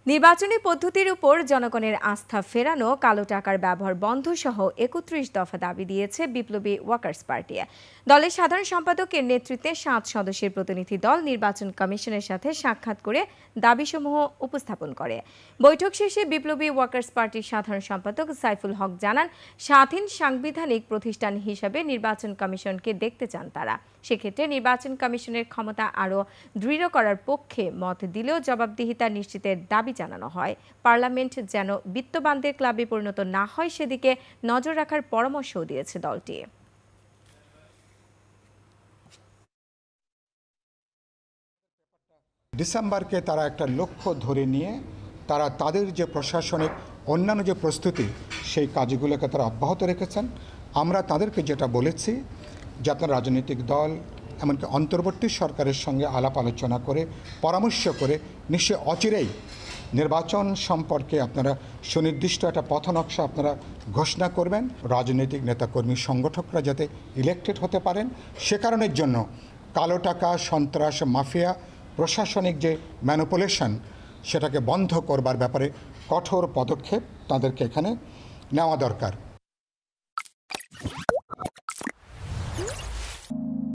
নির্বাচনী পদ্ধতির উপর জনগণের আস্থা ফেরানো, কালো টাকার ব্যবহার বন্ধ সহ ৩১ দফা দাবি দিয়েছে বিপ্লবী ওয়ার্কার্স পার্টি। দলের সাধারণ সম্পাদকের নেতৃত্বে ৭ সদস্যের প্রতিনিধি দল নির্বাচন কমিশনের সাথে সাক্ষাৎ করে দাবিসমূহ উপস্থাপন করে। বৈঠক শেষে বিপ্লবী ওয়ার্কার্স পার্টির সাধারণ সম্পাদক সাইফুল হক জানান, স্বাধীন সাংবিধানিক প্রতিষ্ঠান হিসেবে নির্বাচন কমিশনকে দেখতে চান তারা। সেক্ষেত্রে নির্বাচন কমিশনের ক্ষমতা আরও দৃঢ় করার পক্ষে মত দিলেও জবাবদিহিতা নিশ্চিতের দাবি জানানো হয়। পার্লামেন্ট যেন বিত্তবানদের ক্লাবে পরিণত না হয় সেদিকে নজর রাখার পরামর্শও দিয়েছে দলটি। ডিসেম্বরকে তারা একটা লক্ষ্য ধরে নিয়ে তারা তাদের যে প্রশাসনিক অন্যান্য যে প্রস্তুতি সেই কাজগুলোকে তারা অব্যাহত রেখেছেন। আমরা তাদেরকে যেটা বলেছি যে আপনার রাজনৈতিক দল এমনকি অন্তর্বর্তী সরকারের সঙ্গে আলাপ আলোচনা করে পরামর্শ করে নিশ্চয়ই অচিরেই নির্বাচন সম্পর্কে আপনারা সুনির্দিষ্ট একটা পথনকশা আপনারা ঘোষণা করবেন। রাজনৈতিক নেতাকর্মী সংগঠকরা যাতে ইলেক্টেড হতে পারেন সে কারণের জন্য কালো টাকা, সন্ত্রাস, মাফিয়া, প্রশাসনিক যে ম্যানিপুলেশন সেটাকে বন্ধ করবার ব্যাপারে কঠোর পদক্ষেপ তাদেরকে এখানে নেওয়া দরকার।